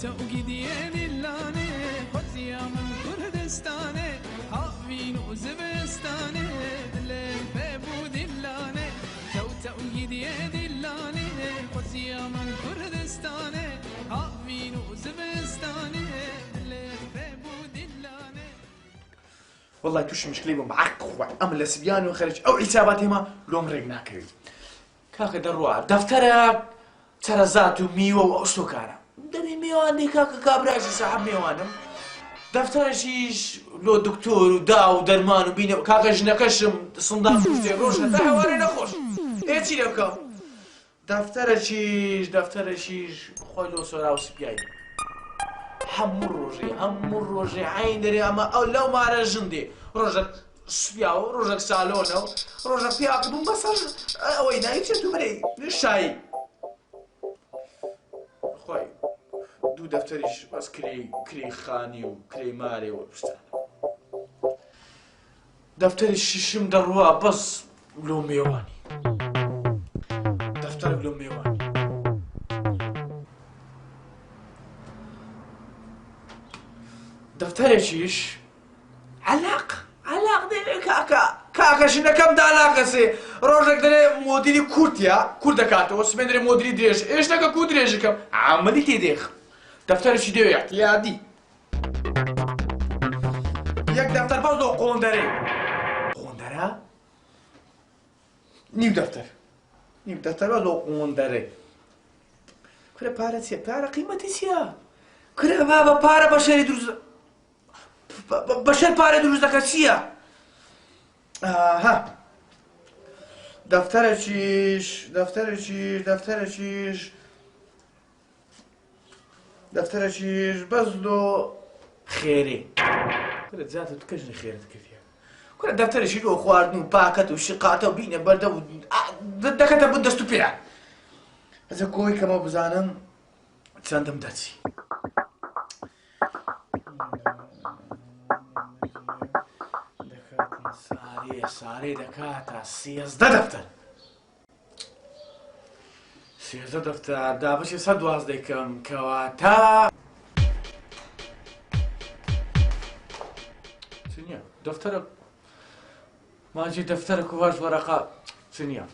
توقيدي دلاني خذيا من كردستاني هافين وزبستاني للبابو دلاني توقيدي دلاني خذيا من كردستاني هافين وزبستاني للبابو دلاني. والله توش مشكلة معك خوي أما لسبيان وخرج أو حساباتي ما لوم رجنا كريم كاك دروا دفترك ترى ذات ميوة وأسلوكانا دمي ميواني كاك كابراجي صاحب ميوانم دفتر شيش لو دكتور وداو ودرمان وبينا كاك جنكشم صندوق في روش هتا ورينا خوش ايه تشي لك دفتر شيش خوي لو سورا وسبياي هم الروجي عين دري اما او لو ما رجندي روجك سبياو روجك سالونو روجك فيها قدوم بصر وين ايتشتو مري الشاي خوي دو دفتريش بس كري خاني وكري ماري وبستان دفتريش شم دروا بس بلو ميواني دفتر بلو ميواني دفتريش علاق دي كاكا شنا كم دا علاقة سي روجك دري مديري كورتيا كوردكاتو اسمين دري مديري دريج ايش نكا كو دريجكم عملي تيديخ دفتر شي ديو اعتيادي ياك دفتر باز لو قوندري قوندرا نيو دفتر باز لو قوندري كره بارا قيمتي سيا كره بابا بارا بشري دروز بشر بارا دروز دكا سيا ها دفتر شيش بزلو خيري كل ذاته تكجني خيرتك فيها كل دفتر شيش لو خواردن وباكت وشقاته وبينا برده دكته بدستو بيع هذا كوي كما بزانم تساندم داتي ساري دكاتا سيزده دفتر دا بشي صد وازديكم كواتا سنيا دفترك ما جي دفترك وواج ورقة سنيا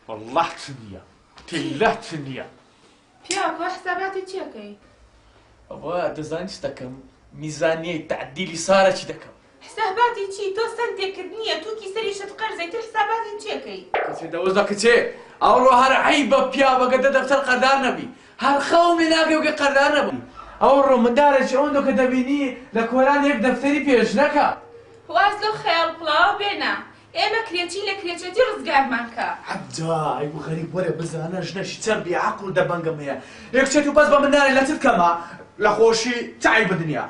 والله سنيا تله سنيا بياكو حساباتي تشيكي أبغى دزانش دكم ميزانية تعديلي صارت دكم حساباتي تشي تو سنتي كدنيا توكي سريشة قرزي تل حساباتي تشيكي كتي دوزك تشي أولو هر عيبة بيا بقد دفتر قدار نبي هر خوم لناقي وقي قدار نبي أولو من دارج عندو كدبيني لكوران يك دفتري بيجنكا وازلو خيال بلاو بينا ايما كريتي لكريتي رزقاب مانكا عبدا ايبو غريب ولا بزانا جناش تربية عقل دبنقم هي يك تشتو بس من ناري لا تتكما لخوشي تعيب الدنيا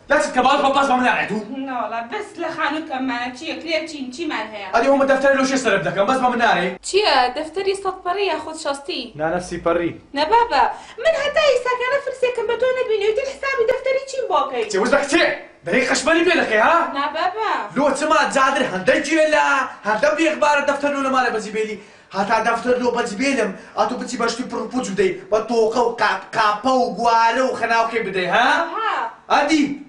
لا تتكما بس من ناري تو لا بس لخانو كمان تشي كريتي نتي مالها هذه هم دفتري لو شي صرف دكم بس من ناري تشي دفتري صد بري خذ شاستي نا نفسي بري نا بابا من هتا يساكن فرسي كم بدون بيني وتل حسابي دفتري تشي باقي تي وزك تي دري خشباني بيلك ها نا بابا لو تسمع زادر هندجي ولا هندبي اخبار الدفتر ولا ماله بزبيلي هتا دفتر لو بزبيلم اتو بتي باش في بروبوز بدي بطوقه وقابا وغواره وخناو كي بدي ها ادي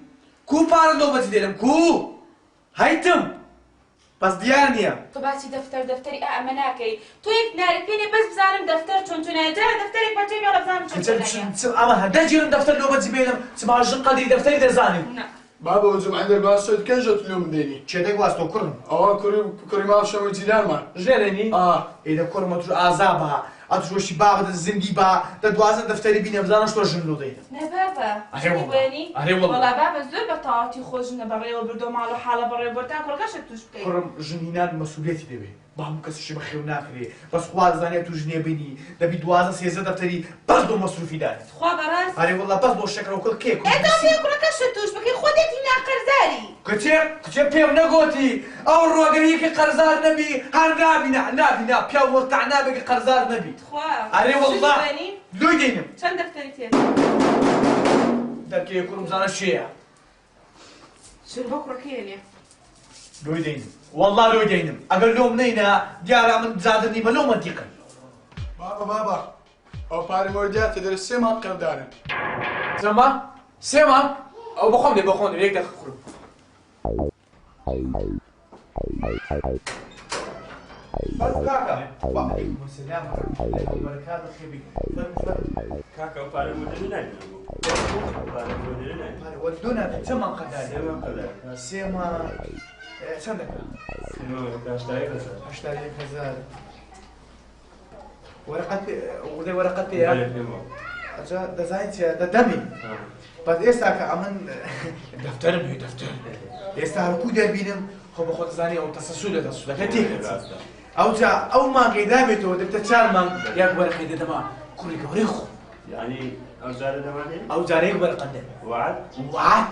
كو بار لو بزبيلم كو هيتم بس ديانيا طبعتي دفتري امناكي تو يك نارك فيني بس بزعلم دفتر تونتوني جرى دفترك باتيمي ولا بزعلم تونتوني اما هندجي دفتر لو بزبيلم تسمع الجنقه دي دفتري درزاني بابا وزم عندك باسود كان جات اليوم ديني چه واسطو كرم كريم عشان وتيدار ما جرني اذا كرم تر عذابها اتروشي بابا الزندي با دوازن دفتري بينا بزانا شلون جنلو ديت نا بابا اري والله بابا زوب بطاطي خوجنا بري وبردو مالو حاله بري وبرتان كل كاش توش بكي كرم جنينان مسؤوليتي دبي بهم كسش بخير ناكري بس خواز زاني تو جنيه بيني دبي دوازن سيزه دفتري بس دو مصروفي دار خوا براس اري والله بس دو شكر وكل كيك ايه دومي كل كاش توش بكي خودتي ناقر زاري كتير بيم نقوتي او الروغري كي قرزار نبي نابنا بيا ورتعنا بك قرزار نبي خوا اري والله لو دينم شن دفتري تي دكي يكون مزانا شيء شو بكره كيني لو دينم والله لو دينم اقول لهم نينا ديارا من زادني ملو منطقه بابا او باري مورجات تدرس ما قدرن زەما سێمان ئەو بەخۆم دێ بەخۆم دێ یەک دەقیقە خوڕم کاکە ئەو پارە مدرری ناگیرم پارە مدرری ناگیرم دونا چەمان قەدار سێما چەند دەکات؟ 81,000 وەرەقەت پێیە؟ دەزانیت چیە دەدەمی بەس ئێستا کە ئەمن دەفتەرم هەیە دەفتەر ئێستا هەرکوو دەبینم خۆ بەخۆ دەزانی ئەو تەسەسوودە دەسوودەکە تێکەچ ئەوجا ئەو مانگەی دابێتەوە دەبتە 4 مانگ یاک وەرەقەی دەدەما کوڕی گەورەی خۆ یعنی ئەو جارە دەمانێت؟ ئەو جارەیەک وەرەقەت دەبێت وعد؟ وعد؟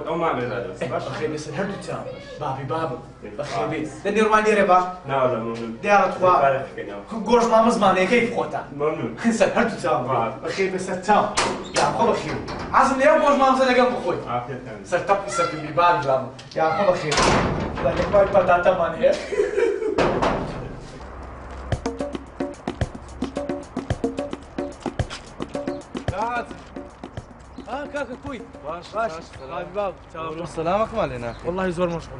ئەو مانگەی دادەست باشە بەخێ بێسەر هەردوو چاو بابی بابم بەخێ بێ دەنێڕوان لێرە با ناوەڵە مەمنون دیارە توا پارە بکەینەوە گۆژ مامە زمانەکەی بخۆتە مەمنون سەر هەردوو چاو بەخێ بێسەر چاو یاخۆ بەخێ عەزم لێ گۆژ مامزە لەگەڵ بخۆی ئافرەتان سەر تەپی سەرکردی بابی بابم یاخۆ بەخێ لەگەڵ پەرداتەمان هەیە كاكا كوي باش باب سلامك مالنا والله زور مشغول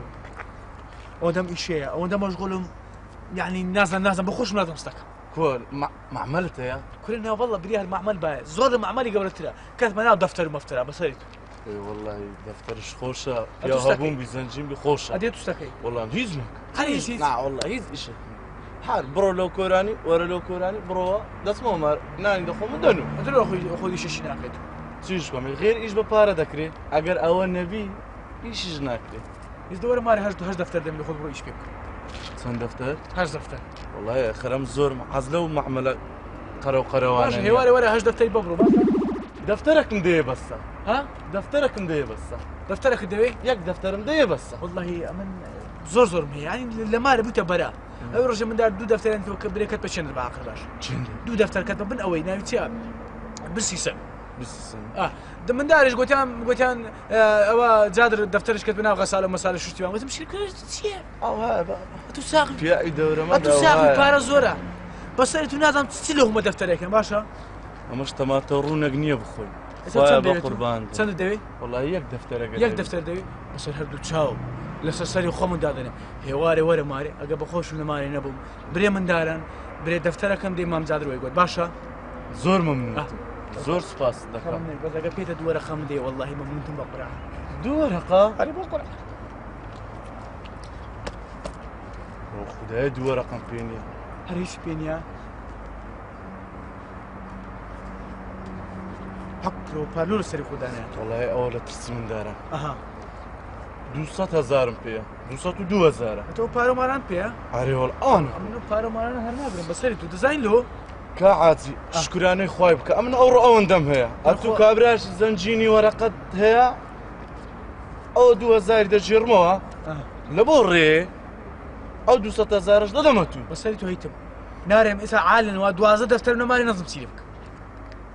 ودم إشياء ودم مشغول يعني نازل بخش من هذا مستك كل معملته يا كلنا والله بريها المعمل باي زور المعملي قبل ترى كانت منا دفتر ومفترى بس هيك اي والله دفتر خوشه يا هبون بزنجين بخوشه اديت تستكي والله هيزنك هيز لا والله هيز ايش حال برو لو كوراني ورا لو كوراني برو داس مو ناني دخو مدنو ادرو اخوي شي ناقد چیش کوم غیر ایش به پاره دکری اگر اول نبی ایشش نکری از دوره ماری هاش دفتر دم خود برو ایش بک چند دفتر هاش دفتر والله خرم زور عزله ومعمله قروانه ماشي هواري ورا هاش دفتر ببرو دفترك مديه بس ها دفترك مديه بس دفترك دوي ياك دفتر مديه بس والله امن زور مهي يعني لما ربيته برا او رجل من دار دو دفتر انت بريكت بشن باخر باش دو دفتر كتب من اوي ناوي تشاب بس يسمع بس من دارش قلتان او جادر دفترش كتبنا غساله مساله شو تبان قلت مشكله شيء او ها تو ساق في اي دوره ما تو ساق بارا زوره بس انتو نازم تستلهم دفترك باشا مش تماترون اغنيه بخوي صايب قربان سند دوي والله يك دفترك يك دفتر دوي بس هردو تشاو لسسري خمن دادنا هواري ورا ماري اجا بخوش من ماري نبو بري من دارن بري دفتركم دي امام جادر ويقول باشا زور ممنون زور سپاس دکم بس اگه پیت دو رقم دی والله ممنونتم بقرا دو رقم آره بقرا خدای دو رقم پینیا هریش پینیا حق رو پارلور سری خدانه والله اول ترسم دارم اها 200,000 پیا 202,000 تو پارو ماران پیا آره ول آن منو پارو ماران هر نبرم بس تو ديزاين له كعادي شكراني خوايب كأمن أو دم هي أتو كابراش زنجيني ورقة هي أو 2,000 دجيرموها لبوري أو 200,000 لدمتو بس تو هيتم نارم إسا عالن ودوازة دفتر نماري نظم سيلفك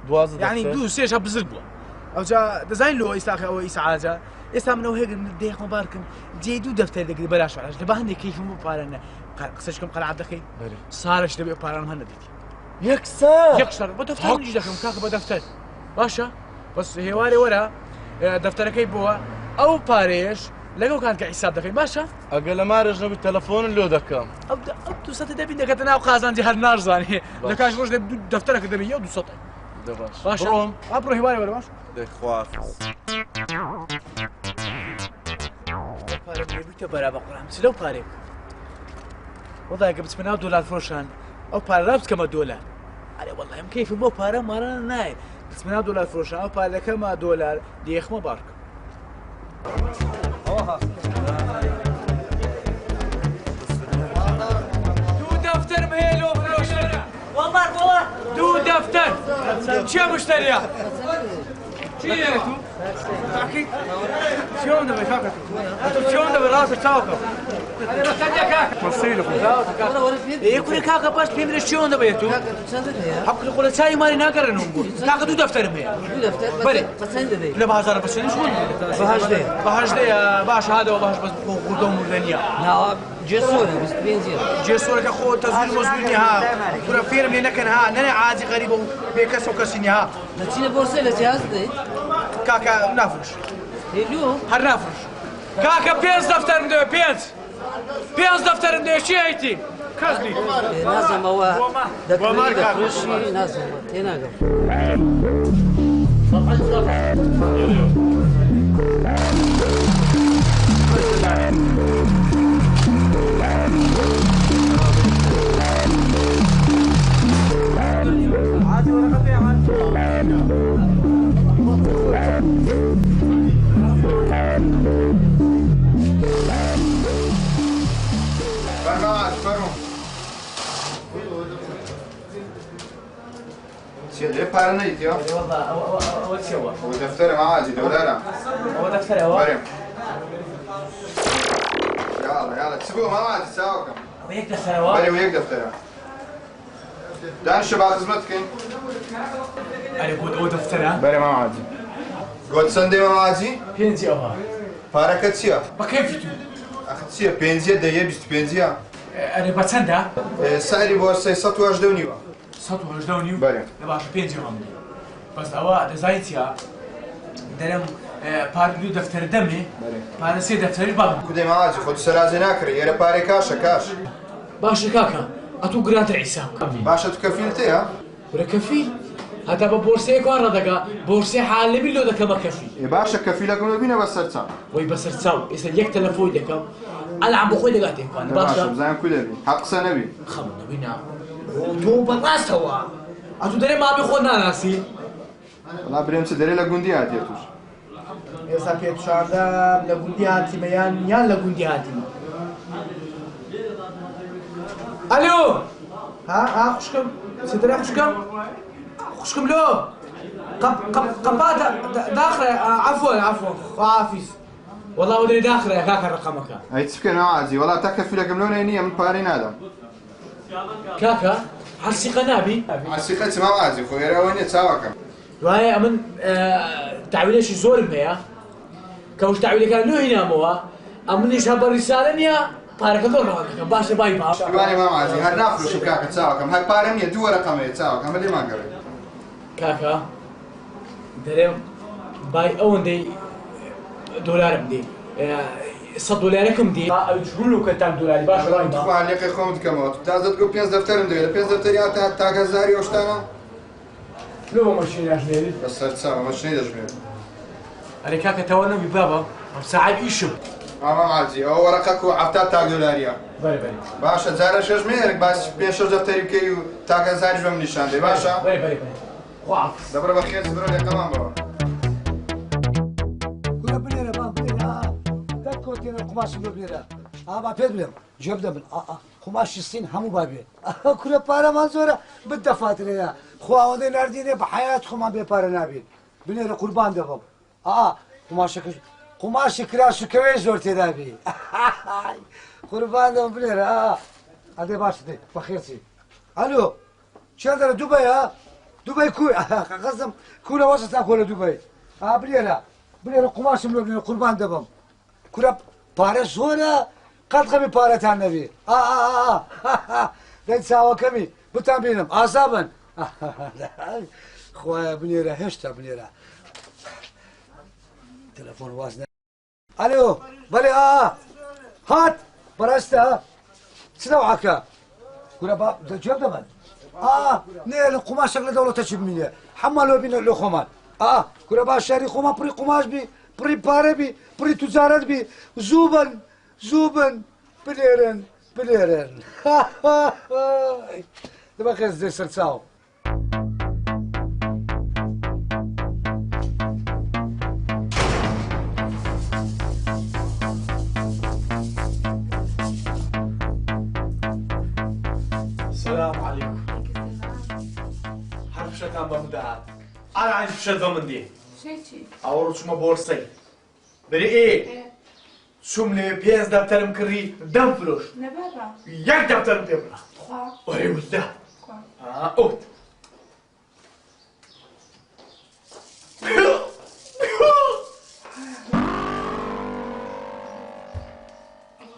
دوازة يعني دو سيش بزربوا أو جا ديزاين له إسا أو إسا عاجا إسا من هيك من ديخ مباركم جي دو دفتر دقي بلاش وعلاش دبهني كيف مو بارنا قصشكم قلعة دخي صارش دبي بارنا هنديتي يكسر بدفتر نجي داخل كاك بدفتر باشا بس هواري ورا دفترك بوا او باريش لقوا كان كحساب داخل باشا اقل ما رجنا بالتلفون اللي دكام ابدا ابدو ستة دبي انك انا وقازان جهل نار زاني لكاش روج دفترك دبي يودو سطح باشا بروم ابرو هواري ورا باشا دي خواف بارك بيته برا بقرام سلو بارك والله قبت من $1 فروشان او بارابس كما $1 أنا والله يم كيف مو بارا مرة ناي بس من $1 فروشان او بارا كما $1 ديخ مبارك دو دفتر مهيلو فروشان والله دو دفتر شو مشتريها شو تو شلون دبي فاكر شلون دبي راسك تاوكل انا بسالك كاكا وصيله يكون كاكا باش بيمري شلون دبيتو حق نقول ساي مالي ناقر نقول كاكا دو دفتر ميا بري بس عندي لا بهزار بس شلون بهاج لي باش هذا وباش بس قدام الدنيا لا جسورة بس بنزين جسورك اخو تزوير مزبوطني ها كنا فيرم لنا كان ها انا عادي غريب بكسو كسيني ها نتينا بورصة التي هزدي كاكا نافرش اليوم هالنافرش كاكا بينز دفتر مدو بينز دفتر مدو شي هيتي كازلي نازم هو دكتوري دكتورشي نازم تيناقف سيدي بارنيت يا والله اول سوا ودفتر معاجي دولارا هو دفتر هو مريم يلا تسيبوه معاجي ساوكم وياك دفتر هو مريم وياك دفتر دان شباب خدمتك انا قلت هو دفتر بري معاجي قلت سندي معاجي بينزي هو باركت سيا بكيف تو اخذ سيا بنزيا دايا بيست بنزيا انا بتسندا سعري بورصة 118 نيوة سطو هجدونيو بله باش بينزي هم بس اوا دزايتيا درم پارلو دفتر دمه پارسی دفتری باب كده معاجي خد سلازي ناكري يرى باري كاش باش كاكا اتو جرانت عيسى باشا تكفيلتي ها ولا كفيل هذا بورسي كون ردقا بورسي حال بيلو دك ما كفي باشا كفيلك من بينا بس سرتا وي بس تساو اذا يك تلفون لك انا عم بخوي لقاتي كون باشا باشا بزاين كل حق سنبي خمنا بينا تو بالراس هو اتو دري ما بيخونا ناسي والله بريم سدري لقوندي هاتي توش ئێستا پێشاردە لە گوندی هاتیمەیان یان لە گوندی هاتیمە ئەلۆ ها خوشکم چێتەرە خوشکم لۆ قەپا داخرە عەفوە خواحافیز وەڵا وەدەی داخرە کاکە ڕقەمەکە هاي تفكر معاجي والله تكفيلك من هنية من باري نادم کاکە هەرسیقە نابی عسيقتي معاجي خويا وين تساوكم وایە ئەمن تعویلێکی زۆرم هەیە کەوش تعویلەکان لۆ هینامەوە ئەمنیش هە بە ریسالە نییە پارەکە زۆر ڕەوەکەکەم باشە بای باش شواني معاجي هر نافرش كاكا تساوكم هاي باري نية دو رقمية تساوكم اللي ما قريب کاکە دەرێم بای ئەوەندەی دۆلارم دێ 100 دۆلارەکەم دێ ئەوچگول و کەتان دۆلاری باشە بای با خو عليك خوم دكمات تازت تقول بينز دفتر مدوي بينز دفتريات تاك هزاري وشتانا لۆ بە مەشیناش نێری بس تساوى مش نيدش مير ئەرێ کاکە تەوە نەبی بابە ئەم ساعات ئیشم معاجي هو ورقك وعفتات تاك دولاريا بەرێ باشا زارة شش ميرك بس بين شش دفتري بكيو تاك هزاري جوا من نشان دي باشا بەرێ خواحافظ دبر بخير زبرو لي كمان بابا كنا بنيرة بنيرة تكو تينا قماش بنيرة با بيدبلر جوب دبل قماش الصين همو بابي كنا بارا منزورة بالدفاتر يا خواودي نرديني بحياة خما بيبارا نابي بنيرة قربان دبل قماش كراش كوي زورتي دابي قربان دبل بنيرة هذا باش دي بخيرتي الو شادر دبي دبي كوي قسم كولا وسط كولا دبي بنيرة قماش بنيرة قربان دبل كنا بارا زورة قد قمي بارتان نبي دين ساوا كمي بتان بينهم عصابا خويا بنيرة هشتا بنيرة تلفون واسنا الو بلي هات براستا سنوعك كنا باب جاب دبل نيل قماش شكل دولة تشبمية حملوا بينا لو خمان كنا با شاري خمان بري قماش بي بري باري بي بري تجارت بي زوبن بليرن دابا خير زي سرتاو السلام عليكم حرف شتان بمدهات انا عايز فشل بمندي شي او رسمه بورصي بري ايه چوم لێ 5 دەفتەرم کڕی 10 فرۆش نە بابا 1 دەفتەرم پێ بڕا خوا وەرێ وزدا خوا ئۆت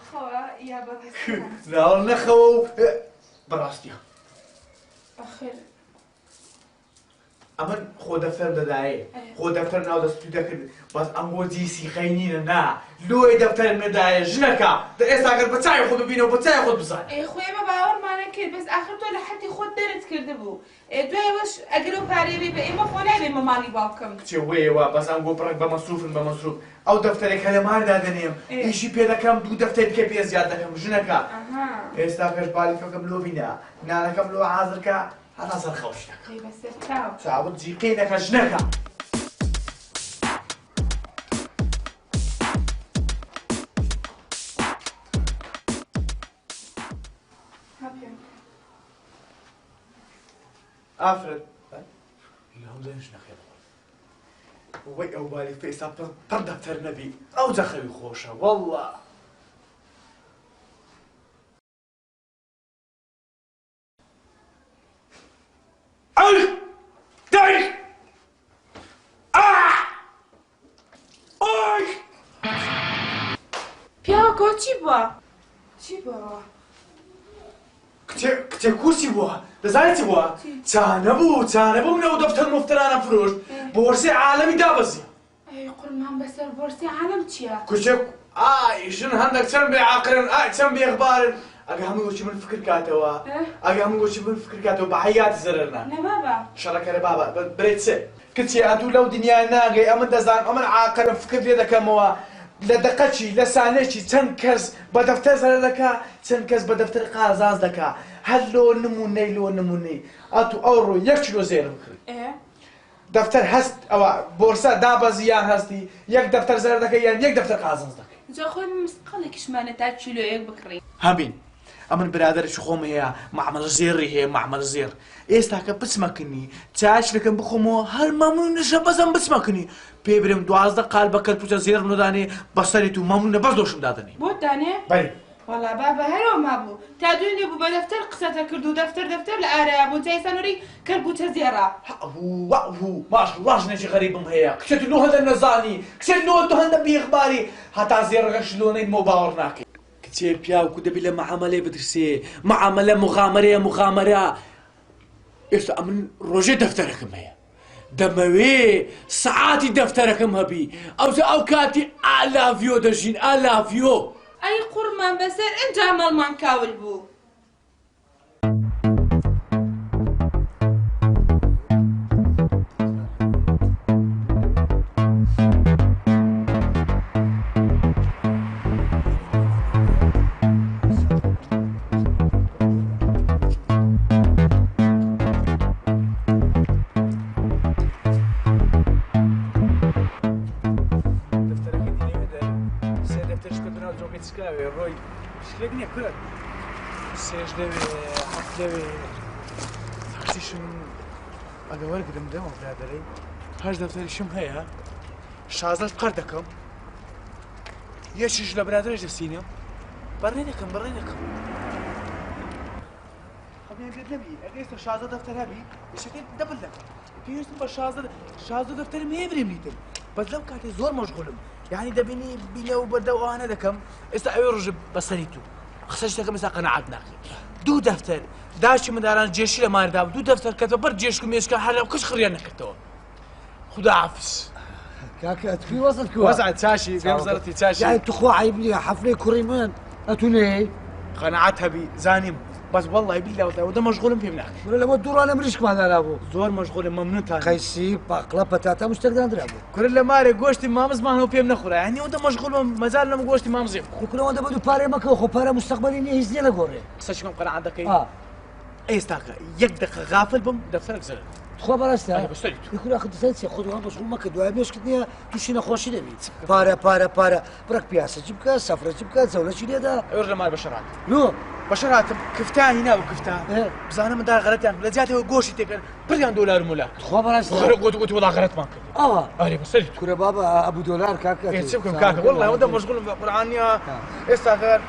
خوا یا بەڕاستی ناڵ نەخەوە و بەڕاستیە ئەخر ئەمن خۆ دەفتەر دەدایێ خۆ دەفتەر ناو دەستی دەکرد بەس ئەم بۆ جیسی خەینینە نا لۆی دەفتەرم نەدایە ژنەکە ئێستا ئەگەر بە چای خۆت ببینەوە بە چای خۆت بزانێ خۆی بە باوەڕمانە کرد بەس ئاخر تۆ لە حەدی خۆت دەرت کرده بوو دوایەوەش ئەگەر و پارێ بە ئێمە خۆ نابێ مەماڵی باوکەم کچێ وێوە بەس ئەم بۆ پڕک بە مەسروفن بە مەسروف ئەو دەفتەرێک هە لە ماردا دەنێم ئیشی پێ دەکەم 2 دەفتەر بکە پێ زیاد دەکەم ژنەکە ئێستا کەش بالیفەکەم لۆ بینە نانەکەم لۆ حازرکە هەتا سەر خەوشتەکە خەی بەسەر چاو چاوت جیقینەکە ژنەکە ئافرەت هەمزەی ژنەکەی وەی ئەو بالیفە ئێستا پڕ دەفتەر نەبی ئەو جەخەوی خۆشە وەڵڵا پیاوەکە چی بووە؟ چی بووە؟ کتێ کورسی بووە دەزانێت چی بووە؟ چانە بوو منەوە دەفتەر مفتەرانە فرۆش بۆ وەرسێ عالەمی دابەزی ئەی قورمان بەسەر بۆرسی عالەم چییە؟ کچێک ژن هەندێک چەند بێعاقلن چەند بێغبارن ئەگە هەمووی وەچی من فکر کاتەوە ئەگە هەمووی وەچی من فکر کاتەوە بە حەیاتی زەرەرنا نە بابا شەڕەکەرە بابا برێت چێ کچێ ئەتوو لەو دنیای ناگەی ئەمن دەزانم ئەمن عاقلم فکر لێ دەکەمەوە لە دقەچی لە سانێکی چەند کەس بە دەفتەر زەرەر دەکا چەند کەس بە دەفتەر قازانز دەکا هەر لۆ نمونەی ئەتوو ئەو ڕۆ 1 کیلۆ زێرم کرد دەفتەر هەست ئەوە بۆرسە دابەزی یان هەستی 1 دەفتەر زەرەر دەکەی یان 1 دەفتەر قازانز دەکەی جا خۆی مسقەڵێکیشمانە تا کیلۆیەک بکڕی هەبین ئەمن برادرێکی خۆم هەیە معمەڵە زێڕی هەیە معمەڵە زێر ئێستا کە بچمەکنی چاچەکەم بخۆمەوە هەر مەمنون نشە بەزەم بچمەکنی پێ برم 12 قال بە کەلپوتە زێر نۆدانێ بەسەریت و مەمنونە بەس دۆشم دادنی بۆ دانێ؟ بەڵێ وەڵا بابا هەرەوە مابوو تا دوێنێ بوو بە دەفتەر قسەتە کرد و دەفتەر لە ئارەیە بوو جای سەنووری کەلپوتە زێڕە ماشڵڵا ژنێکی غەریبم هەیە کچێت لۆ هەندە نەزانی کچێت لۆ تۆ هەندە بێغباری هەتا زێڕەکەش لۆنەی مۆ باوەڕ ناکەی کچێ پیاوکو دەبی لە مەعامەلەی بترسێ مەعامەلە مغامەرەیە ئێستا ئەمن ڕۆژێ دەفتەرەکەم هەیە دەمەوێ سەعاتی دەفتەرەکەم هەبی ئەو کاتی ئالافیۆ دەژین ئالافیۆ ئەی قورمان بەسەر ئەنجا مەڵمان کاول بوو سێش لەوێ هەفت لەوێ هەرچیشم ئەگە وەرگرم دەمە برادەرەی هەر دەفتەریشم هەیە شازدەش قەر دەکەم یەکیش لە برادرەش دەسینم بەڕێ دەکەم هەبێت نەبی ئەگە ئێستا شازدە دەفتەر هەبی یەشەکەی دەبل دەکەم پێویستم بە شازدە دەفتەرم هەیە برێم لیتر بەس لەم کاتێ زۆر مەشغوڵم یعنی دەبینی بینە و بەردە ئەوانە دەکەم ئێستا ئەوێ ڕۆژە بەسەری تو خسەش دەکەم ئێستا قەنەعەت ناکەم 2 دەفتەر داچی منداڵان جێشی لە ماردا 2 دەفتەر کەتە بەر جێشک و مێشکە هەر لەو کەس خڕیان نەکردەوە خدا حافظ کاکە ئەتوی وەزت کردوە وەزعت چاشی بێمزەرەتی چاشی یعنی توخوا عیب نییە حەفلەی کوڕی من ئەتونێ قەنەعەت هەبی زانیم بەس وەڵڵای بیللا وەدە مەشغوڵم پێم ناکەی وەرە لەمە دووڕانە مریشکمان دانا بوو زۆر مەشغوڵم مەمنونتان قەیسی باقڵە پەتاتە مشتێک دانرا بوو کورە لە مارێ گۆشتی مامزمانەوە پێم نەخورە یعنی ئەوەندە مەشغوڵم مەجال لەم گۆشتی مامزێ خوکرەوەندە بە دوو پارێ مەکەوە خۆ پارە مستەقبەلی نییە هیچ لێ نەگۆڕێ قسەشکم قەنەعەت دەکەی ئێستا کە 1 دقیقە غافل بم دەفتەرێک زەرم خۆ بەڕاستە بەستەری تو یکورا خدسەنسی خۆیان مەشغوڵ مەکە دوای مێشکت نییە تووشی نەخۆشی دەبیت پارە بڕک پیاسەجی بکە سەفرەجی بکە جەولەکی لێدا ئەوڕ لە مال بەشەڕات لۆ بەشەڕاتم کفتانی ناو کفتا بزانم من دار غەرەتیان لە جاتەوە گۆشی تێکەن بڕیان دۆلار مولا خۆ بەڕاستە گوت وڵا غەرەتمان کرد ئەوە ئەرێ بەسەری تو کورە بابە ئەبوو دۆلار کاکە چ بکەم کاکە وەڵڵای ئەوەندە مەشغوڵم بە قورئانیا ئێستا غەر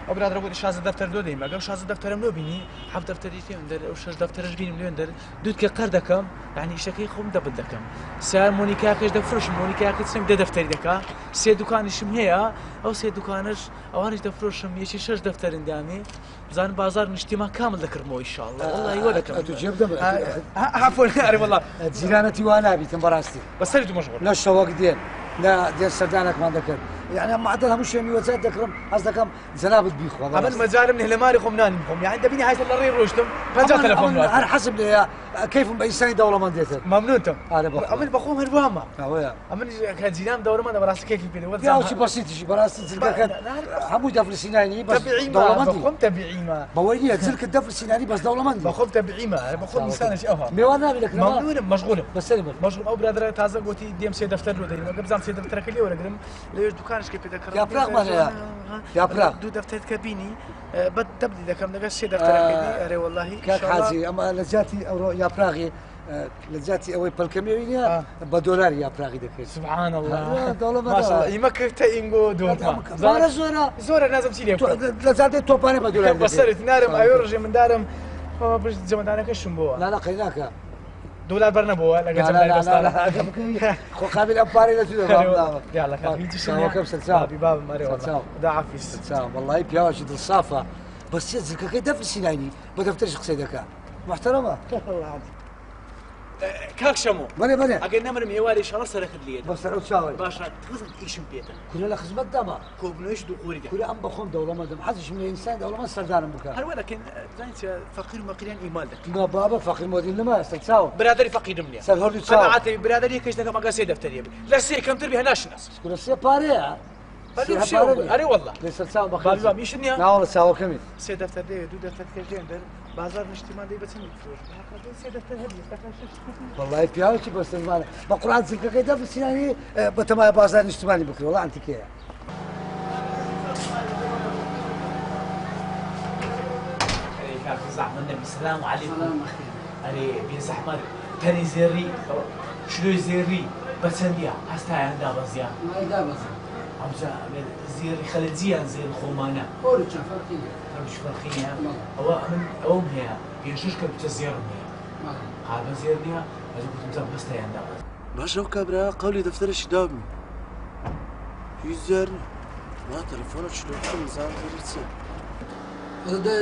ئەو برادرە بۆ شازە دەفتەر دۆ دەیم ئەگەر شازە دەفتەرم لۆ بینی حەفت دەفتەری تێم دەر ئەو شەش دەفتەرش بینم لێن دەر دوودکە قەر دەکەم یعنی ئیشەکەی خۆم دەبت دەکەم سیار مۆنیکاکەش دەفرۆشم مۆنیکاکە چێم دە دەفتەری دەکا سێ دوکانیشم هەیە ئەو سێ دوکانش ئەوانش دەفرۆشم یەکی شەش دەفتەرندامێ بزانم بازار نیشتیما کامل دەکردمەوە ئینشاءالله وەڵڵاهی وە دەکەم تو جێب دەبێت عفوا ئەرێ وەڵڵا جیرانەتی وا نابیتم بەڕاستی بەسەری تو مەشغوڵ لە شەوەک دێن لە دێن سەردانێکمان دەکرد یعنی معدل هەموو شوێنی وەجات دەکڕم حەز دەکەم جەنابەت بیخوا ئەمن مەجارم لە ماری خۆم نانی بخۆم یعنی دەبینی هایتە لە ڕێی ڕۆشتم 50 تەلەفۆن هەر حەزم لێیە کەیفم بە ئینسانی دەوڵەمەند دێتن مەمنونتم ئارە بە ئەمن بەخۆم هەروامە ئەوەیە ئەمن کە جینام دەوڕەمەندە بەڕاستی کێکی پێ پیاوچی بەسیتیشی بەڕاستی جلگەکەت هەمووی دەفرسینانی بەس تەبیعیمە دەوڵەمەندی بەخۆم تەبیعیمە بەوەی نییە جلکت دەفرسینانی بەس دەوڵەمەندی بەخۆم تەبیعیمە بەخۆم میسانش ئەوها میوان نابی لەکرێ مەمنونم مەشغوڵم بەسەری من مەشغوڵ ئەو برادرە تازە گوتی دێم سێ دەفتەر لۆ دەریم ئەگە بزانم سێ دەفتەرەکە لێ وەرەگرم لەوێ دوکانشکە پێ دەکڕم یاپراغمان هەیە یاپراغ دوو دەفتەرت کە بینی بەد دەبدی دەکەم لەگەڵ سێ دەفتەرەکەی ئەرێ وەڵڵاهی کاک حاجی ئەمە لە جاتی ئەوڕۆ یاپراغی لە جاتی ئەوەی پەلکەمێوی نییە بە دۆلاری یاپراغی دەکرێت سبحان الله دەوڵەمەند ئیمە کردتە ئینگۆ دووەتمان زۆرە زۆرە زۆرە نازم چی لێ لە جاتێ تۆپانێ بە دۆلار بەسەرت نارم ئەوێ ڕژێ مندارم بشت جەمەدانەکەشم بووە لا قەی ناکە دولار بەر نەبووە لەگە خۆ قابل ئەم پارەی لە توێکەم سەرچاوی بابم مەرێ داعافیس وەڵڵی پیاوەشی دڵسافە بەس چێ جلکەکەی دەفرسینانی بە دەفتەرش قسەی دەکات محتەرەمە کاک شەمۆ بەێ بەێ ئەگەر نەمرم ئێواری شەڵە سەرەکەت لێت بەسەر ئەو چاوی باشە تزم ئیشم پێێتە کورە لە خزمەت داما کۆبنەوەیش دوو قوری کورە ئەم بەخۆم دەوڵەمەندم حەزشم لە ئینسان دەوڵەمەند سەردانم بکە هەروە دەکەن زانیت فەقیر و مەقیریان ئیمال دەکەن بابە فەقیر مۆدیل نەما ئێستا چاوە برادری فەقیرم نییە سەر هەڵی چاوە عاتەوی برادری یەکەش دەکەم ئەگە سێ دەفتەریە لە سێ کەمتر بێ ناشناس کورە سێ پارەیە ئەرێ وەڵڵا لێ سەر چاو بابی میشت نییە ناوەڵە چاوەکەمی سێ دەفتەر دەوێت دوو دەفتەر کردێن دەر بازار نیشتیمان دەی بەچەند فروش سێ دەفتەر هەبی والله پیاوێکی بەستەزمانە بە قورآن جلکەکەی دەفرسینانی بە تەمای بازار نیشتیمانی بکرێ وەڵا ئەنتیکەیە زحمة النبي السلام عليكم أري بين زحمة تاني زيري شلو زيري بتسنديا هستا عندها بزيان ما يدابز عمزة زيري خلت زيان زي الخومانة قولي كان فرقية مش فرقية أو من أوم هي بينشوش كبت زيرهم هي قال زيرنيها أجي كنت مزام هستا عندها باش ئەو کابرا قەولی دەفتەرێکی داومی هیچ زیارنی ما تەلەفۆنە چلۆکم نزان زێری چییە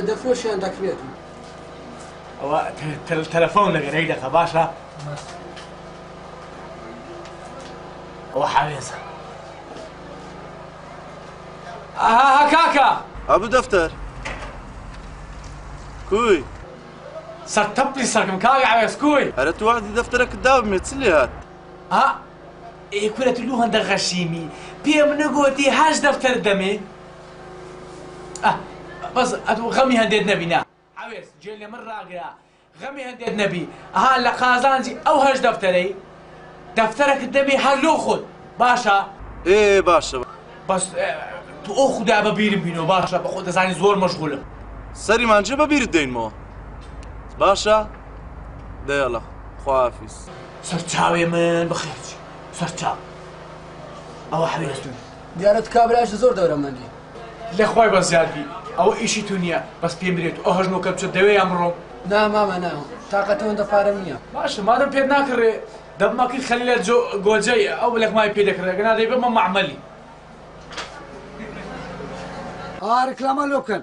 دەفرۆشیان دەکرێت أو تلفون لقى ريدك باشا أو حبيزة ها كاكا ئەبوو دەفتەر کوی سرتبلي سركم كاكا عبيز كوي هەرە تو وعدی دەفتەرەکە داومێت چ لێ هات ها إيه كورة تلوهن دغشيمي بيم نقولتي هاش دفتر دمي بس أتو غمي هنديد نبينا عبيز جيلي من راقرا غمي هنديد نبي ها لقازانجي أو هاش دفتري دفترك الدمي هلو خد باشا إيه باشا بس تو أخو دابا بيرم بينو باشا بخود زاني زور مشغولة سەریمان جێ بەبیرت دێنمەوە باشە دەیەڵە خوافیز سەرچاوێ من بخێرچی سەرچاو ئەوە حەوێستون دیارەت کابراش زۆر دەورەمەندی لە خۆی بە زیادی ئەوە ئیشی تو نییە بەس پێم برێت ئەو هەژنۆکە بچێت دەوێ ئەمڕۆ نامامە ناوە تااقەتەوەندە پارەم نییە باشە مادەم پێت ناکڕێ دەبمەکەی خەلیلە گۆجەی ئەو لەکمای پێ دەکرێت گەنا دەیبێ مە معمەلی ڕێکلامە لۆکەن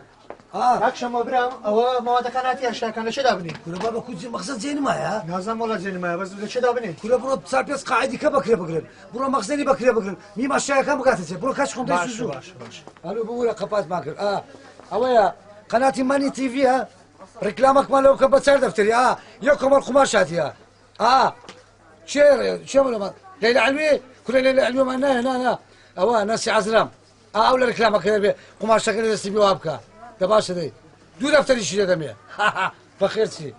کاکشەمە برام ئەوە ماوەدەکاناتی هەشتاکان لە چێدا بنێ کورە بابە کوچی مەخزە جێنمایە نازانم وەڵا جێنمایە بەس لە چێدا بنێ کورە بڕۆ چار پێنج قاعدیکە بەکرێ بگرن بڕۆ مەخزەنی بەکرێ بگرن میماشایەکان بگاتە چێ بڕۆ کاچ خۆم دەسوزوو هەلو ببوورە قەپاتمان کرد ئەوەیە قەناتی مانی تیڤە ڕێکلامەکمان لەوکە بە چار دەفتەری یەک کۆمەڵ قوماشاتیە چێ بڵەمان لەیلە علوێ کورە لەیلە علوێمان نایە نا ئەوە نەسی عەزرام ئەو لە ڕێکلامەکە دەبێ قوماشەکە لە دەستی بێ وا بکە دە باشە دەی دوو دەفتەریشی لێ دەمێ بەخێر چی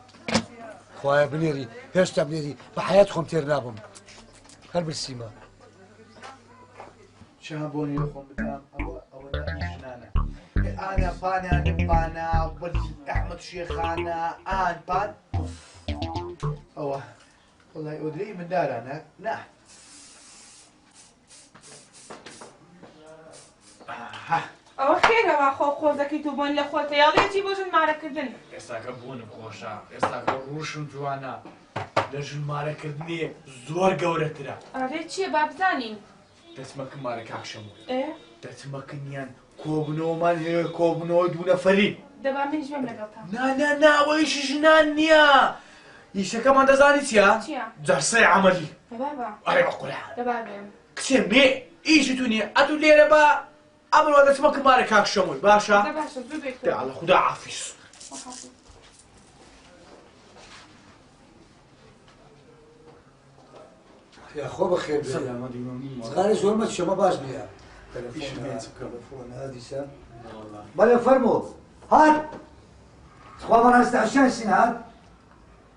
خوایە بنێری هێشتا بنێری بە حەیات خۆم تێر نابم هەر برسیمە چیان بۆ نیوە خۆم بدام ئەوە ژنانە ئانە پانیانم پانە وەلی ئەحمەد شێخانە ئان پان ئەوە وەڵای ئۆدرەی مندارانە نا ئەوە خێرەوە خۆ دەکەیت و بۆن لە خۆتە یاڵێکی بۆ ژنمارەکردن ئێستاکە بوونم خۆشە ئێستاکە ڕوشم جوانە لە ژنمارەکردنی زۆر گەورەترە ئەرێ چییە با بزانین دەچمەکە مارە کاکشەموو ئێ دەچمەکنیان کۆبنەوەمان هەیە کۆبنەوە دوو نەفەری دەبا منیش بێم لەگەڵتان ناوەیشی ژنان نییە ئیشەکەمان دەزانی چییە؟ چییە؟ جەرسەی عەمەلی دەبا بە ئەرێ بەقورە دەبا بێم کچێ مێ ئیشی تو نییە ئەتو لێرە بە ئەمڕۆ دەچمەکە مارە کاکشەمووی باشە؟ باشە زوو بێت الله خدا عافیس یا خۆ بەخێر زغاری زۆرمە شەمە باش نییە دیسە بەڵێ فەرموو هات خوا بەڕاستە ئەشانسین هات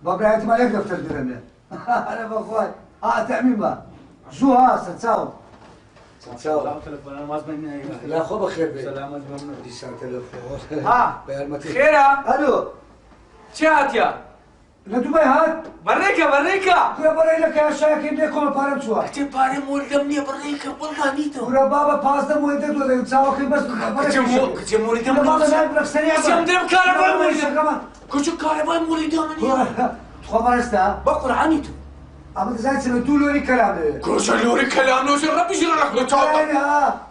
بە برایەتمان یەک دەفتەر درەمێ ئەرە بەخوای تەمین بە زوو ها سەرچاوم لا خۆ بەخێر بێ دیسان تەلەفۆن بە یارمەتی خێرە ئەلۆ چی هاتیە؟ لە دووبای هات بەڕێکە کوێ بەڕێ لە کاشایەکەی بێ کۆمە پارەم چووە کچێ پارەم وەردەم نییە بەڕێکە وەڵمانیتەوە ورە بابە پازدە موێ دەدوێ چاوەکەی بەس کچێ موریدەم کچێم درێم کارەبای موریدەم کچێ کارەبای موریدەم نییە خۆ بەڕێستا بە قورعانی تو ئەمە دەزانێت چ دوو لۆری کەلام دەوێت کچە لۆری کەلام نۆزی ڕەبیژی ڕەخلە چاوە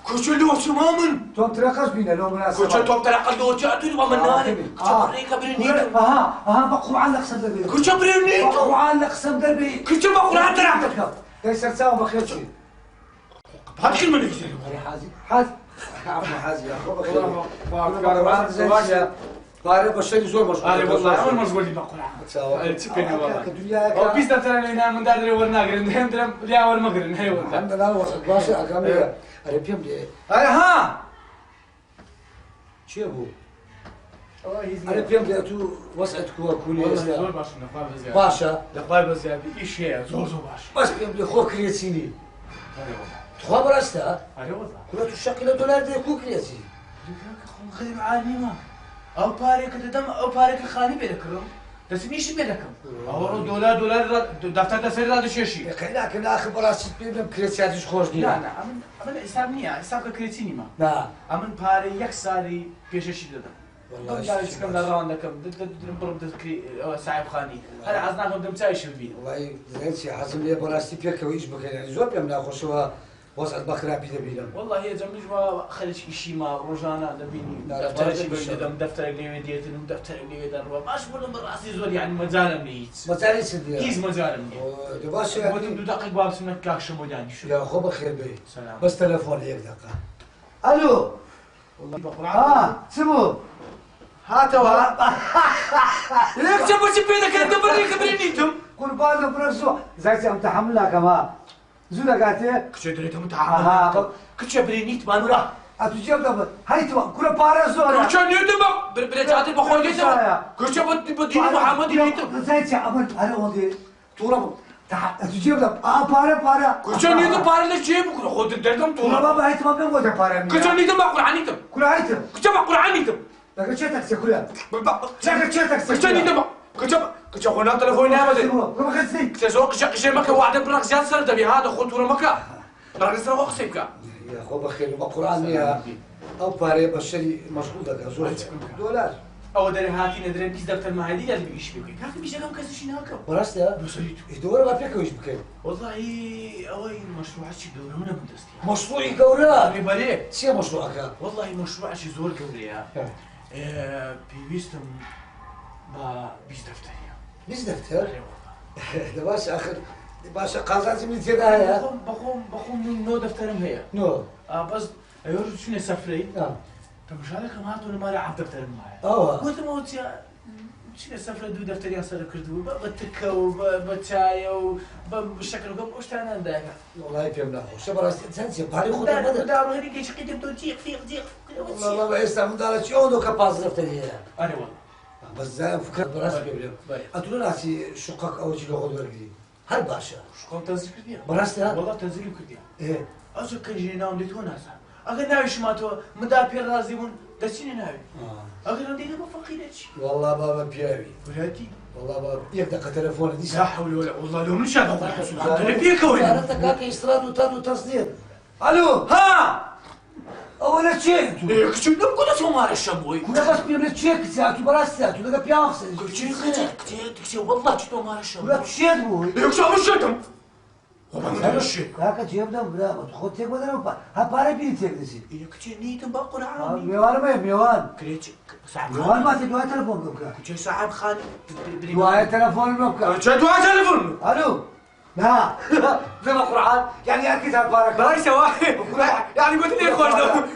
کچە لۆچما من تۆم ترەقەش بینە لۆ مناسبە کچە تۆم تەرەقە لۆچە ئەتوی بە من نارێ کچە بەڕێکە برێ نیتم ئەها بە قورعان لە قسەم دەبێت کچە برێ نیتم قورعان لە قسەم دەبێت کچە بە قورعان تەرەقە دەی سەرچاوە بەخێر چی هات کرد منێک زێری حازی حاز عفو حازی خۆ بەخێر پارە بە شەری زۆر مەشغوڵ ئارێ وەڵڵای ئەوە مەشغوڵی بە قورعان چی بکەین وەڵڵای بیست دەفتەرە لێنان من دادرێ وەرناگرن هێم درەم لیا وەرمەگرن هەیە وەڵڵای الحەمدلله باشە ئەکەم ئەرێ پێم دێ ها چییە بوو ئەرێ پێم دێ تو وەسعت کووە کولی ئێستا زۆر باشە لەخوای بەزیادی باشە لەخوای بەزیادی ئیش هەیە زۆر باش بەس پێم دێ خۆ کرێچینی خوا بەڕاستە ئارێ وەڵڵای کورە تو شەقی لە دۆلار دێ کو کرێچی خەڵی عالیمە ئەو پارێکە دەدەم ئەو پارێکە خانی پێ دەکڕم دەسمیشی پێ دەکەم ئەوە دۆلار دەفتەر دەسەری ڕادەشێشی ناکەن ئاخر بەڕاستی پێ بێم کرێچیاتیش خۆش نییە ئەمن ئێستا نییە ئێستاکە کرێچی نیمە نا ئەمن پارە یەک ساڵی پێشەشی دەدەم داوێتکەم لە ڕاوان دەکەم بڕم دەکری ساحبخانی هەر حەز ناکەم دەم چایشم بین وڵی دەڵێن حەزم لێ بەڕاستی پێکەوە هیچ بکەین زۆر پێم ناخۆشەوە وەسعت بە خراپی دەبینم والله هي جميل ما خليك شي ما روجانا دبيني دفتر شي بدم دفتر اللي وديتن ودفتر اللي ودن باش بقول براسي زول يعني مجالم نيت مجالي سدي هيز مجالم دي باش ودي دو دقيق باب سمك كاكش موداني شو يا خو بخير بي سلام بس تليفون هيك دقيقه الو والله بقرا سمو هاتوا ليك جابوا شي بيدك انت بريك برينيتم قربان برزو زايد ام تحملها كمان زودا قاتي كش دريت متعامل كش برينيت مانورا اتجيب دابا هاي تو كره بارزو كش نيتم برجعتي بخويتم كش بدي محمد نيتم زايد عمل انا ودي تورا اتجيب دابا بارا كش نيتم بارا ليش جيب كره خد دردم تورا بابا هاي تو ما بارا كش نيتم قرانيتم قرانيتم كش قرانيتم لكن شو تاكسي كلها كش نيتم كش هنا تليفون نعمل ما خدتني كش كش ما كواحد برك زياد صار تبي هذا خد ورا مكا برك صار وقسيبك يا خو بخير بقران يا او باري بشري مشغول دك زول دولار او دري هاتي ندري بيز دفتر معادي لازم يعيش بك كاك بيجي لهم كاس شي هكا براسته بسيط يدور ما فيك ويش بك والله اوي مشروع شي دورونه من دستي مشروعي قورا اللي بالك شي مشروعك والله مشروع شي زور قوريا بيستم با بيز دفتر بيز دفتر ده باش اخر باشا قازازي من تيدا بخوم من نو دفترم هي نو بس ايور شنو سفري نعم طب مش هذاك ما هاتوا ما راح دفتر معي قلت له موت يا شنو سفره دو دفتر يا صار كردو بتكه وبتشاي وبشكل كم وش انا نداك والله يفهمنا خوش براس انسان باري خد بدل دا غير كي شقيت بدو تيق والله ما يستعمل دار شو دو كباز دفتر هي انا والله بس زين فكرت براس قبل أتولى ناسي شقق أول شيء لغة ورقدي هل باشا شو كنت تنزل كرديا براسته والله تنزل كرديا إيه أذكر جينا ونديتو ناسا أغنى ناوي شماتو مدار بير رازيبون دسيني ناوي أغنى ندينا بفقيرتش والله بابا بياوي ولادي والله بابا يبدأ تلفون دي لا حول ولا والله لو من شاف أنا فيك وين أنت كاكي إستراد وتصدير ألو ها أولا تشيك كتشو لم كنت سوما الشموي كنا بس بيمنا تشيك ساعتو براسته ولا بياخسن كتشي كتشي والله كتشو ما الشموي ولا تشيك بوي كتشو مش شتم والله مش شيء هاكا جيبنا بلا خد تيك بدنا با ها باري بيني تيك دسي كتشي نيتم بقول عامي ميوان ما ميوان كريتش صعب ميوان ما تدوي تلفون بك كتشي صعب خان دواء تلفون بك كتشي دواء تلفون الو لا زي ما قرعان يعني اكيد هالبارك باي سواحي يعني قلت لي خوش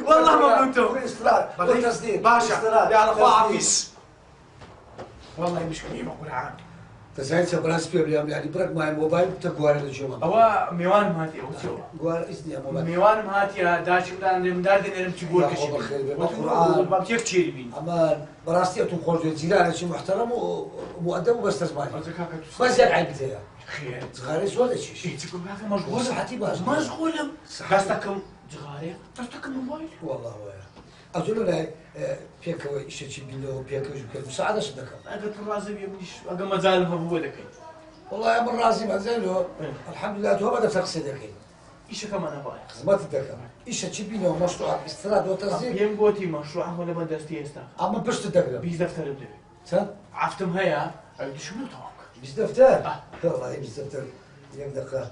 والله ما كنتو اصرار والتصديق باشا يا اخو عفيس والله مش كريم قرعان تسعين سبراس في اليوم يعني برك معي موبايل تقوار الجمعة هو ميوان مهاتي قوار إذني موبايل ميوان مهاتي داش بدان مدار دينهم تقول كشي بالقرآن كيف تشيل بين أما براستي أتو خرج الجيران شيء محترم ومؤدب وبس تسمعني بس يقع بتاعي خير صغاري ولا شيء تقول ما مشغول صحتي باش مشغول قصدكم صغاري قصدكم موبايل والله ويا أقول له بيك شيء بينه بيك وجهك مساعدة صدقك قلت الرازي بيمنيش أقام مزال ما هو لك والله يا من رازي ما زاله الحمد لله تو بدأ تقصدك إيش كمان أبغى خدمات الدكان إيش شيء بينه مشروع استراد وتصديق بيم قوتي مشروع ولا بدرستي استا أما بس تدقق بيز دفتر بدي صح عفتم هيا أيدي شو نتوقع بس دفتر والله بس دفتر يبدأ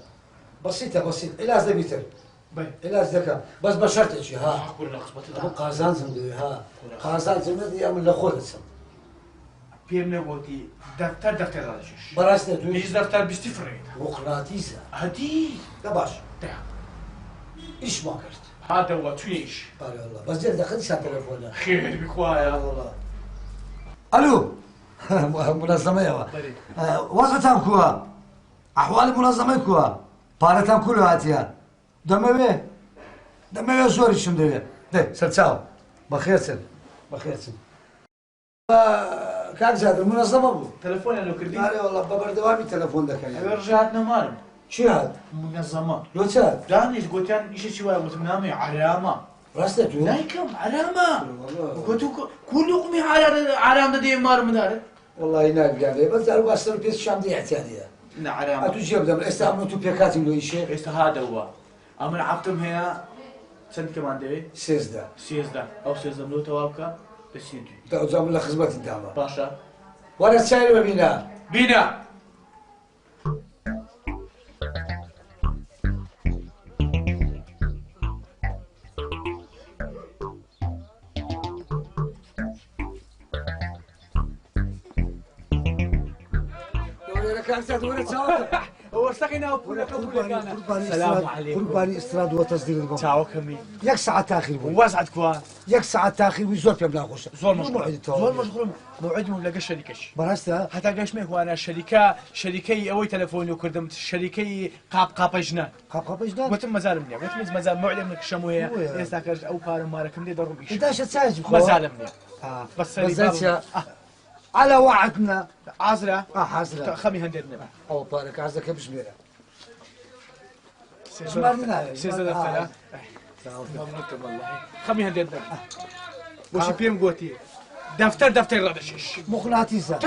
بسيطة علاج دبيتر علاج ذكاء بس بشرط شيء ها أبو قازان زمدي ها قازان زمدي يا من لخود سم بيم نقولتي دفتر هذا شيء براسنا تو بيز دفتر بيستفرد مقناطيسة هدي لا باش ده إيش ما كرت هذا هو تنيش والله بس جد دخل ساعة تلفونه خير بخوايا والله ألو منظمة يا وضعتهم كوا أحوال منظمة كوا بارتهم كله هاتيا دموي زوري شم ده سلساو بخير سن كان زاد المنظمة بو تلفون لو كردي لا والله ببردوامي تلفون ده كان رجعتنا مال شو هذا منظمة لو تسال دانيش قلت يعني ايش شويه متنامي علامة راسته تو لايكم علامة قلت كلكم علامة دي مار مدار والله ينال يعني بس قالوا بس بيس شام دي اعتيادية علامة أتوجه بدم استعملوا تو بيكاتي لو شيء ايش هذا هو أمر عفتم هي سنت كمان ده سيزدا أو سيزدا لو توابك بسيدي تعزم الله خدمة الدعوة باشا ولا تسائل بينا هو سقينا السلام عليكم قرباني استراد وتصدير تاو كمي يك ساعة تاخير واسعد كوان يك ساعة تاخير وزور في بلاغوش زول مشغول موعد من لقى شركش براسته حتى قاش ميك وانا شركه اوي تليفوني وكردم شركه قاب جنان قلت مازال مني قلت مازال موعد منك شمويه يستاكرج او بار ماركم دي ضرب ايش انت ايش تساعد مازال مني بس على وعدنا عازرة حازرة خمي هندرنا او بارك عزك بشميره سيزر دفتر مبروك والله خمي هندرنا وش بيم قوتي دفتر هذا شيش مقناطيسة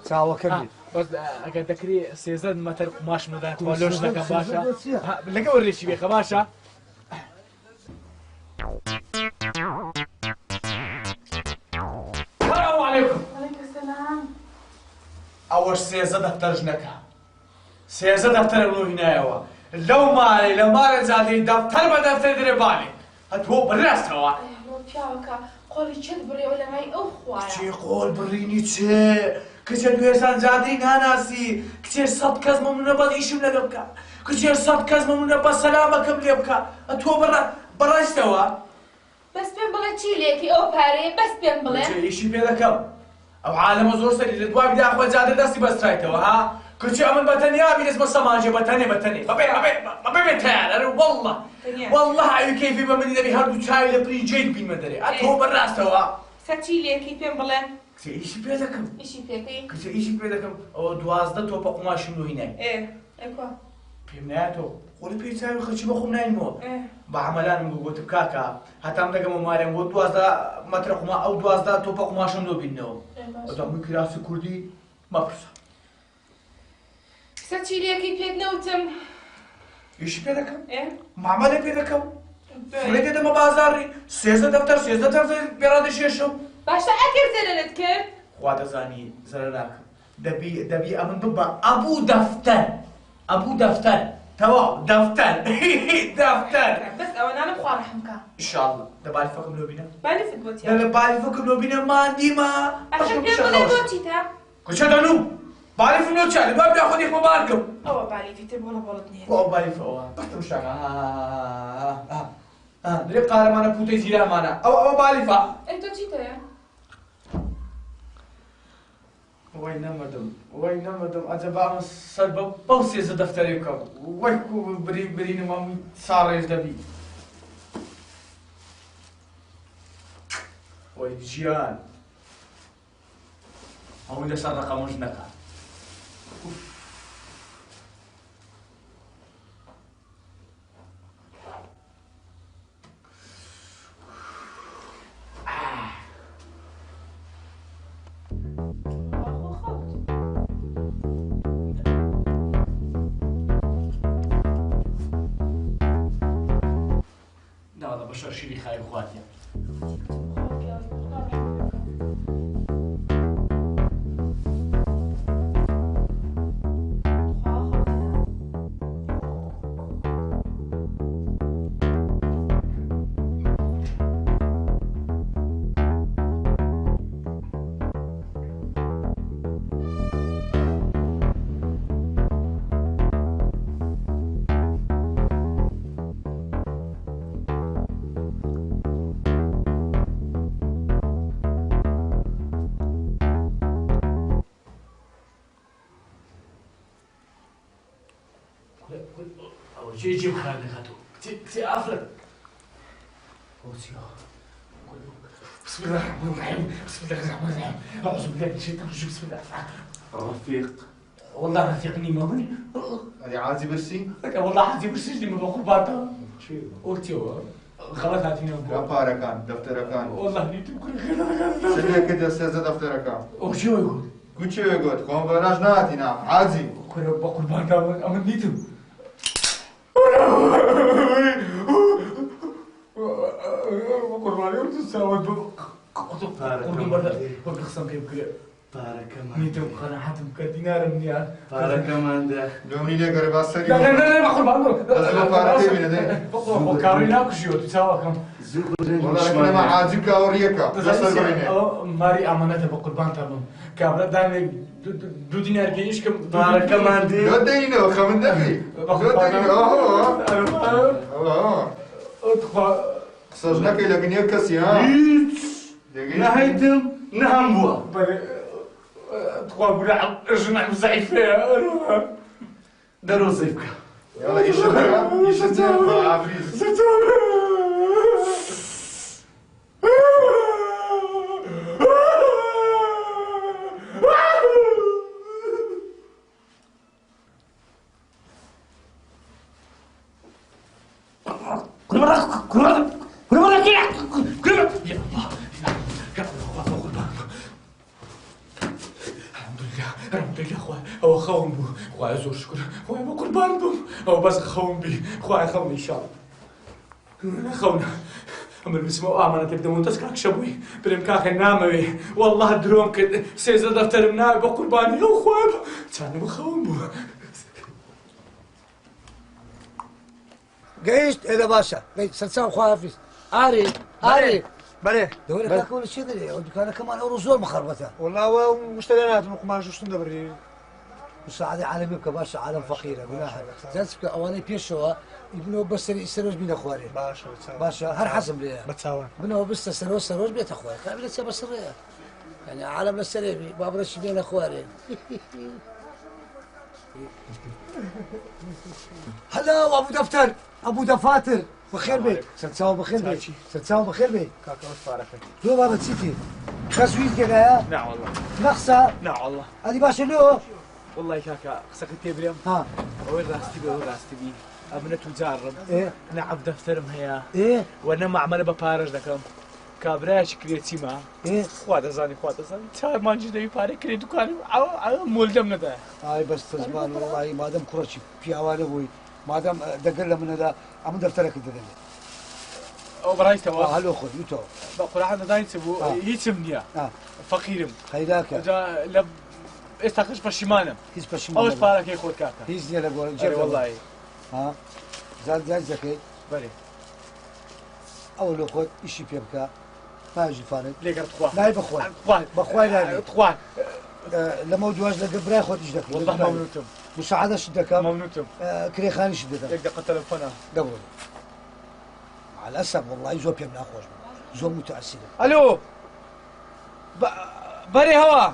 تاو كمل بس اگر دكري سيزر ما ترك ماش مدان كولوش لك باشا لقى وريش بيك باشا السلام عليكم وعليكم السلام أول سيزة دفتر جنكها سيزة دفتر لو هنا لو مالي لما زادي دفتر بدفتر دري بالي هتهو بالراس توا لو تياوكا قولي تشد بري ولا ماي او خوايا كتير قول بريني تشي كتير دويسان زادي ناناسي كتير صد كزمة من نبض إيش من لبكا كتير صد كزمة من نبض سلامة كم لبكا هتهو براس توا بس بين بلا تشيليكي او باري بس بين بلا ايشي بيدكم او عالم زور سري لدوا بدا اخوات زاد دستي بس رايته ها كنت عمل بتنيا بي اسمه سماجه بتني ما بي تاعر والله اي كيف بمن نبي هردو شاي لبري جيد بين مدري اتو بالراس توا ستشيليكي بين بلا کچە ئیشی پێ دەکەم ئیشی پێکەی کچە ئیشی پێ دەکەم ئەوە 12 تۆپە قوماشم لۆ هینای ئێکوا پێم نایەتەوە خۆی پێی چاوی خەرچی بە خۆم ناینەوە بە عەمەلانم گوتم کاکە هەتام دەگەمە مارێم بۆ 12 مەترە قوما ئەو 12 تۆپە قوماشم لۆ بینەوە ئەدەمووی کراسی کوردی مەپرسە کسە چیرێکی پێت نەوتم ئیشی پێ دەکەم معامەلە پێ دەکەم فڕێ دێدەمە بازاڕی 13 دەفتەر 13 دەفتەر پێڕادەشێشم باشە ئەگەر زەرەرت کرد خوا دەزانی زەرەر ناکەم دەبی ئەمن ببە ئەبوو دەفتەر ئەبوو دەفتەر تەواو دەفتەر دەفتەر بەس ئەوە نانم خوا ڕەحم کە ئینشاءالله دەباری فەکم لۆ بینە بالیفت بۆ لە باری فەکم لۆ بینە مادیمە ئەشە پێم بڵێ بۆ چیتە کچە دەنوو بالیفم لۆ چا لەبار بیا خۆدی خۆبارکەم ئەوە بالیفیتر بۆ لە بۆڵت نییە بۆ ئەو بالیفەوە بەختم شانە درێ قارەمانە پوتەی زیرامانە ئەوە بالیفە ئەی تۆ چیتەیە وای نەمەدەم ئەجەبا ئەمە سەر بەو 13 دەفتەرێ بکەم وای برینم هەمووی ساڕێژ دەبی وای ژیان هەمووی لەسەر ڕەقەمەش نەکات ناوەدە بە شەرشیری خای خواتیە چی جیب خراب نکاتو چی آفرد بسم الله الرحمن الرحيم بسم الله الرحمن الرحيم أعوذ بالله من الشيطان الرجيم بسم الله رفيق والله رفيقني ما بني هذه عازي برسي والله عازي برسيجني ما بقول باتا قلتي غلط هاتينا باركان دفتر كان والله نيتم كل خير سيدي كده سيزة دفتر كان وشو يقول قلت شو يقول قوم بلاش ناتينا عازي كل بقول باتا أمن نيتم قرباني وتساوي قسم كيف كده بارك نيتم قناعتم كدينار منيار بارك مانده دومني ليه قريب السري لا قربان بس ما فارتي من ده وكارينا كشيو تساوي كم والله لكن ما عازي كاوريكا ماري أمانته بقربان تمام كابلا دائما دو دينار كيش كم بارك مانده دو دينار خمن دفي دو دينار قصجناك لكن يكسي ها نهايتم نهم بوا تقول بلا رجع مزعفة دارو زيفك يلا يشتغل عفريت أو خوم بو خويا زور شكر خويا ما قربان بو أو بس خوم بي خويا خوم إن شاء الله خونا أما المسمى آمنة تبدأ منتسكك شبوي برمكاك الناموي والله دروم كد سيزا دفتر مناي بقرباني أو خويا كان خوم بو قيشت إذا باشا سلسان خوافيس عاري بله دوري تاكل شيء ذي ودكان كمان أورزول مخربته والله هو مشتريات مقماش وشتن دبري مساعدة عالمية كباشا عالم فقيرة بلاها زادك أواني بيشوا يبنوا بس سروج بين أخواري باشا هر حسب ليه بتساوي بنوا بس سروج بيت أخواري قابل لسه بس الرياء يعني عالم السليبي بابرش بين أخواري هلا وأبو دفتر أبو دفاتر بخير بيك ستساوي بخير بيك ستساوي بخير بيك كاكا فارك دو بابا تسيتي خەسویت تێدایە نا والله نەخسە نا والله ئەدی باشە لێەوە والله کاکە قسەکەت تێ برێم ها ئەوەی ڕاستی بێ ئەوەی ڕاستی بی ئەمنە توجارڕم نەعەب دەفتەرم هەیە و نەمەعمەلە بە پارەش دەکەم کابرایەکی کرێچیمە خوا دەزانی چارمانجی دەوی پارەی کرێ دوکانی مۆلدەم نەدایە ئای بەستە زمان وڵی مادەم کوڕەکی پیاوانە بووی مادەم دەگەر لە منەدا ئەمە دەفتەرەکە دەدەنێت ئەو بەڕایتەوە هەلۆ خۆت وتەوە بە قورعان دەدانی چ بوو هیچم نییە فەقیرم خەیراکە لە ئێستا قش پەشیمانم هیچ پەشیمان ئەوش پارەکەی خۆت کاکە هیچ نییە لە گۆرە جێ وەڵی ها زانجاج دەکەیت بەێ ئەو لە خۆت ئیشی پێ بکە پاژیفانت لێگەر خوا نای بخوا بەخوای خوا لەمە دوواش لەگە برای خۆت ئیش دەکەیت والله ممنوتم مساعدەش دەکەم ممنوتم کرێخانیشی دەدەم یەک دقە تەلەفۆنە دەبڕ مع الأسف والله زۆر پێم ناخۆش زۆر متعسیرم ئەلۆ بەرێ هەوا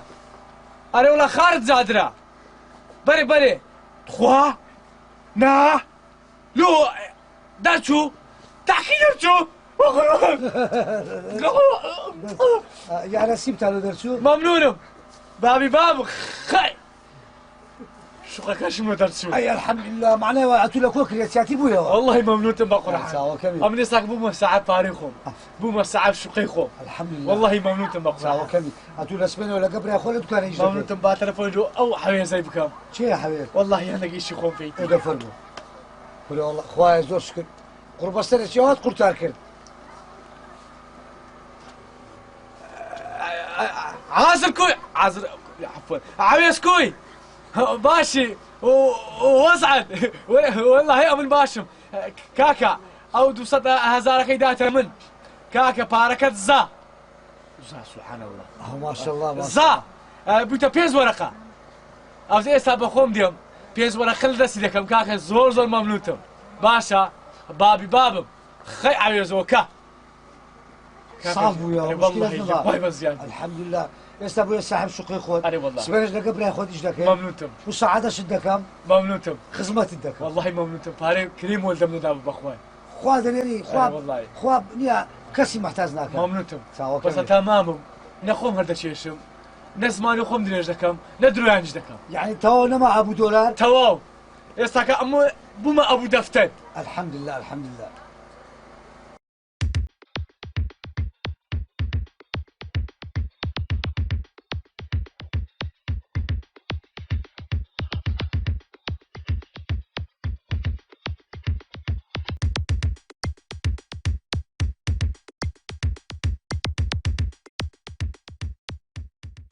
ئەرێ وڵا خارت زادرا بەرێ خوا نا لۆ دەرچوو تاقی دەرچوو یارە سیبتانە دەرچوو مەمنونم بابی باب خەی شوقەکەشمە دەرچوو ئەی الحەمدلله معناوە ئەتوو لە کۆ کرێتیاتی بوویەوە والله مەمنونتم بە قورعان چاوەکەمی ئەم لێساک بوومە سەعات پارەی خۆم بوومە سەعات شوقەی خۆم الحەمدلله والله مەمنونتم بە قورعان چاوەکەمی ئەتوو لە سبێنەوە لەگە برای خۆ لە دوکانە ئیش دەکەیت مەمنونتم با تەلەفۆن جو ئەو حەوێزەی بکەم چێ حەوێت والله هێندێک ئیشی خۆم پێی ئەو دەفەرموو والله خوایە زۆر شکر قوربەستەرێکی هات قورتار کرد عازر كوي عازر عفوا عويس كوي باشي واسعد والله هي ابن باشم كاكا او 200,000 كيداتها من كاكا باركت زا سبحان الله ما شاء الله زا بوتا بيز ورقه او زي حساب خوم ديم بيز ورقه لدسي دكم كاكا زور ممنوتم باشا بابم خي عويز وكا صعب بووە والله مزيان الحمد لله ئێستا بۆیە صاحب شوقی خۆت والله سبێنش لەگە برای خۆت ئیش دەکەیت ممنونتم مساعدەشت دەکەم ممنونتم خزمەتت دەکەم والله ممنونتم پارەی کریم وەلدەم نەدا بەخوای خوا دەنێری خوا نییە کەسی محتاج ناکەم ممنونتم چاوەکەم بەسە تامامم نەخۆم هەردەچێشم نە زمانی خۆم درێژ دەکەم نە درۆیانش دەکەم یعنی تەواو نەما ئەبوو دۆلار تەواو ئێستاکە ئەمە بوومە ئەبوو دەفتەر الحمد لله الحمد لله